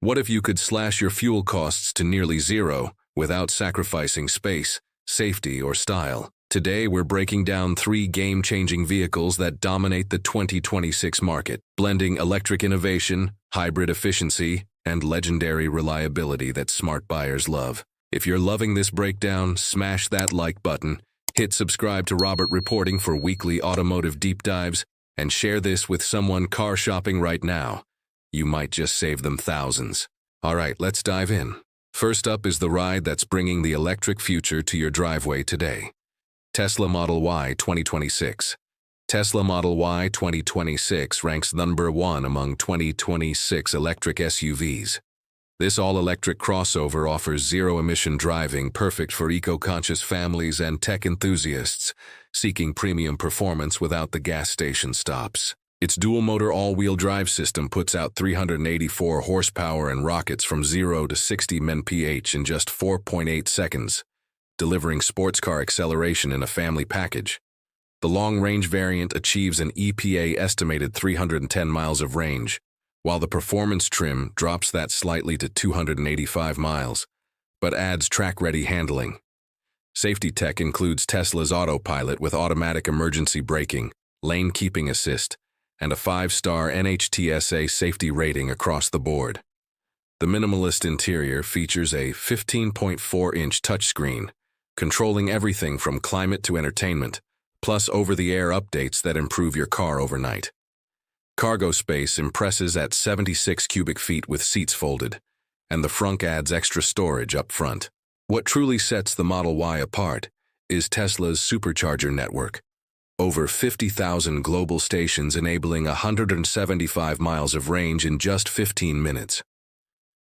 What if you could slash your fuel costs to nearly zero without sacrificing space, safety, or style? Today, we're breaking down 3 game-changing vehicles that dominate the 2026 market, blending electric innovation, hybrid efficiency, and legendary reliability that smart buyers love. If you're loving this breakdown, smash that like button, hit subscribe to Robert Reporting for weekly automotive deep dives, and share this with someone car shopping right now. You might just save them thousands. All right, let's dive in. First up is the ride that's bringing the electric future to your driveway today. Tesla Model Y 2026. Tesla Model Y 2026 ranks number 1 among 2026 electric SUVs. This all-electric crossover offers zero-emission driving perfect for eco-conscious families and tech enthusiasts seeking premium performance without the gas station stops. Its dual-motor all-wheel drive system puts out 384 horsepower and rockets from 0 to 60 mph in just 4.8 seconds, delivering sports car acceleration in a family package. The long-range variant achieves an EPA-estimated 310 miles of range, while the performance trim drops that slightly to 285 miles, but adds track-ready handling. Safety tech includes Tesla's autopilot with automatic emergency braking, lane keeping assist, and a 5-star NHTSA safety rating across the board. The minimalist interior features a 15.4-inch touchscreen, controlling everything from climate to entertainment, plus over-the-air updates that improve your car overnight. Cargo space impresses at 76 cubic feet with seats folded, and the frunk adds extra storage up front. What truly sets the Model Y apart is Tesla's supercharger network. Over 50,000 global stations enabling 175 miles of range in just 15 minutes.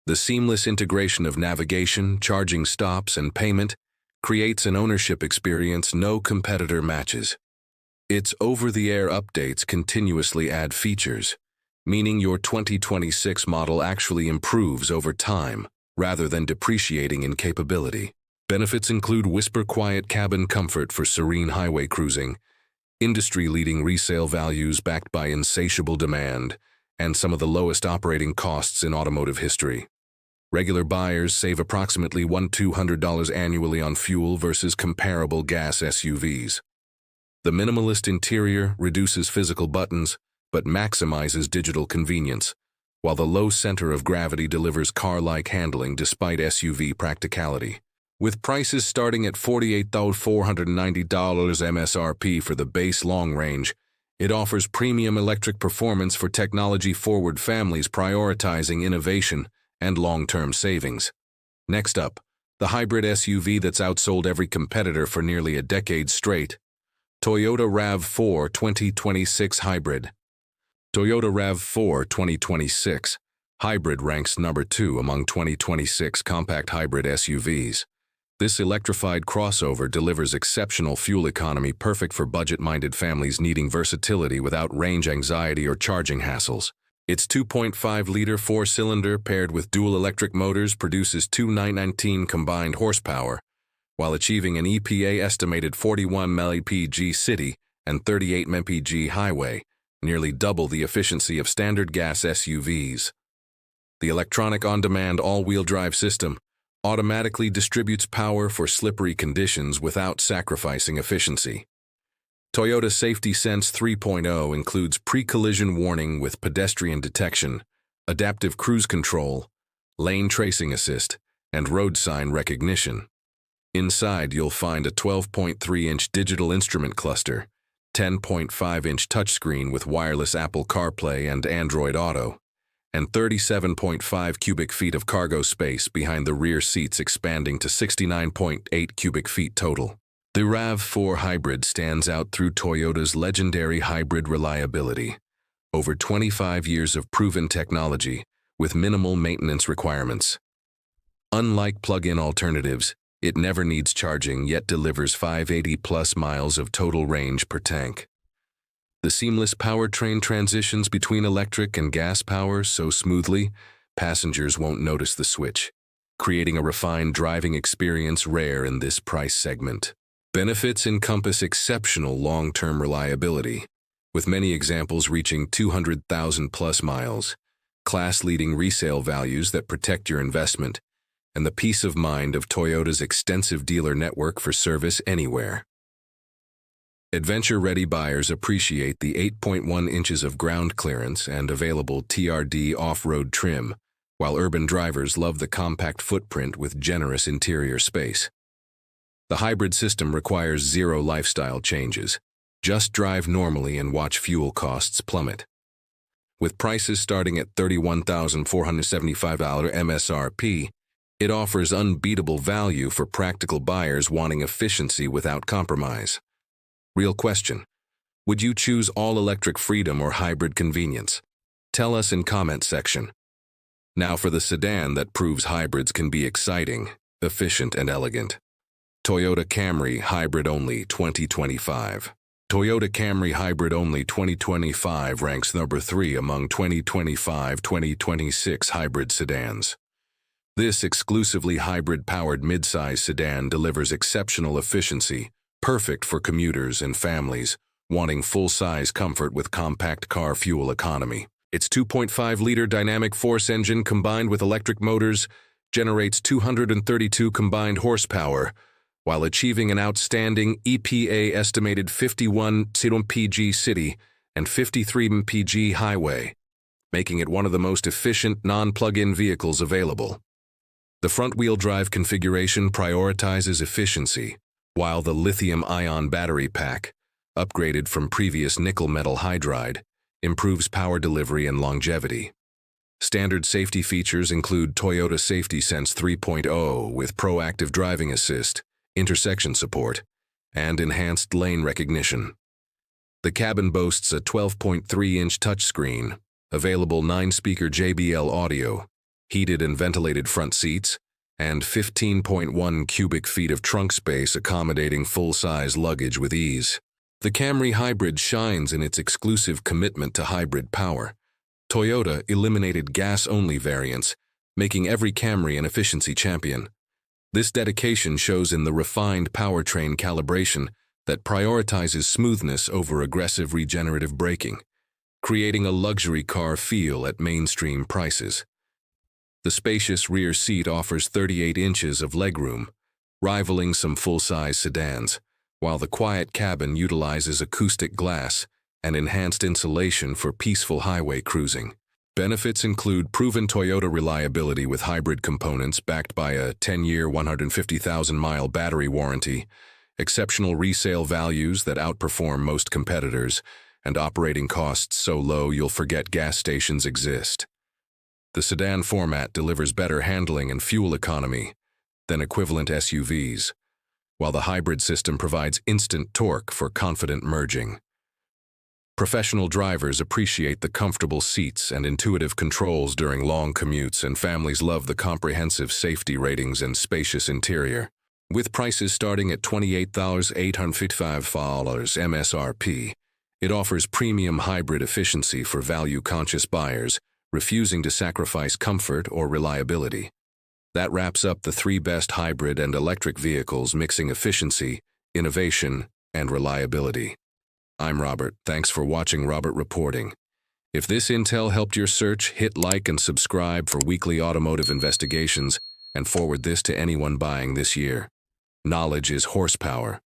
The seamless integration of navigation, charging stops, and payment creates an ownership experience no competitor matches. Its over-the-air updates continuously add features, meaning your 2026 model actually improves over time rather than depreciating in capability. Benefits include whisper-quiet cabin comfort for serene highway cruising, industry-leading resale values backed by insatiable demand, and some of the lowest operating costs in automotive history. Regular buyers save approximately $1,200 annually on fuel versus comparable gas SUVs. The minimalist interior reduces physical buttons, but maximizes digital convenience, while the low center of gravity delivers car-like handling despite SUV practicality. With prices starting at $48,490 MSRP for the base long range, it offers premium electric performance for technology-forward families prioritizing innovation and long-term savings. Next up, the hybrid SUV that's outsold every competitor for nearly a decade straight. Toyota RAV4 2026 Hybrid. Toyota RAV4 2026 Hybrid ranks number 2 among 2026 compact hybrid SUVs. This electrified crossover delivers exceptional fuel economy perfect for budget-minded families needing versatility without range anxiety or charging hassles. Its 2.5-liter 4-cylinder paired with dual electric motors produces 219 combined horsepower, while achieving an EPA-estimated 41 mpg city and 38 mpg highway, nearly double the efficiency of standard gas SUVs. The electronic on-demand all-wheel drive system automatically distributes power for slippery conditions without sacrificing efficiency. Toyota Safety Sense 3.0 includes pre-collision warning with pedestrian detection, adaptive cruise control, lane tracing assist, and road sign recognition. Inside, you'll find a 12.3-inch digital instrument cluster, 10.5-inch touchscreen with wireless Apple CarPlay and Android Auto, and 37.5 cubic feet of cargo space behind the rear seats expanding to 69.8 cubic feet total. The RAV4 Hybrid stands out through Toyota's legendary hybrid reliability. Over 25 years of proven technology with minimal maintenance requirements. Unlike plug-in alternatives, it never needs charging yet delivers 580-plus miles of total range per tank. The seamless powertrain transitions between electric and gas power so smoothly, passengers won't notice the switch, creating a refined driving experience rare in this price segment. Benefits encompass exceptional long-term reliability, with many examples reaching 200,000-plus miles, class-leading resale values that protect your investment, and the peace of mind of Toyota's extensive dealer network for service anywhere. Adventure-ready buyers appreciate the 8.1 inches of ground clearance and available TRD off-road trim, while urban drivers love the compact footprint with generous interior space. The hybrid system requires zero lifestyle changes. Just drive normally and watch fuel costs plummet. With prices starting at $31,475 MSRP, it offers unbeatable value for practical buyers wanting efficiency without compromise. Real question: would you choose all-electric freedom or hybrid convenience? Tell us in comment section. Now for the sedan that proves hybrids can be exciting, efficient, and elegant. Toyota Camry Hybrid Only 2025. Toyota Camry Hybrid Only 2025 ranks number 3 among 2025-2026 hybrid sedans. This exclusively hybrid-powered midsize sedan delivers exceptional efficiency, perfect for commuters and families wanting full-size comfort with compact car fuel economy. Its 2.5-liter dynamic force engine combined with electric motors generates 232 combined horsepower, while achieving an outstanding EPA estimated 51 mpg city and 53 mpg highway, making it one of the most efficient non-plug-in vehicles available. The front-wheel drive configuration prioritizes efficiency, while the lithium-ion battery pack, upgraded from previous nickel-metal hydride, improves power delivery and longevity. Standard safety features include Toyota Safety Sense 3.0 with proactive driving assist, intersection support, and enhanced lane recognition. The cabin boasts a 12.3-inch touchscreen, available 9-speaker JBL audio, heated and ventilated front seats, and 15.1 cubic feet of trunk space accommodating full-size luggage with ease. The Camry Hybrid shines in its exclusive commitment to hybrid power. Toyota eliminated gas-only variants, making every Camry an efficiency champion. This dedication shows in the refined powertrain calibration that prioritizes smoothness over aggressive regenerative braking, creating a luxury car feel at mainstream prices. The spacious rear seat offers 38 inches of legroom, rivaling some full-size sedans, while the quiet cabin utilizes acoustic glass and enhanced insulation for peaceful highway cruising. Benefits include proven Toyota reliability with hybrid components backed by a 10-year, 150,000-mile battery warranty, exceptional resale values that outperform most competitors, and operating costs so low you'll forget gas stations exist. The sedan format delivers better handling and fuel economy than equivalent SUVs, while the hybrid system provides instant torque for confident merging. Professional drivers appreciate the comfortable seats and intuitive controls during long commutes, and families love the comprehensive safety ratings and spacious interior. With prices starting at $28,855 MSRP, it offers premium hybrid efficiency for value-conscious buyers, refusing to sacrifice comfort or reliability. That wraps up the 3 best hybrid and electric vehicles mixing efficiency, innovation, and reliability. I'm Robert. Thanks for watching Robert Reporting. If this intel helped your search, hit like and subscribe for weekly automotive investigations and forward this to anyone buying this year. Knowledge is horsepower.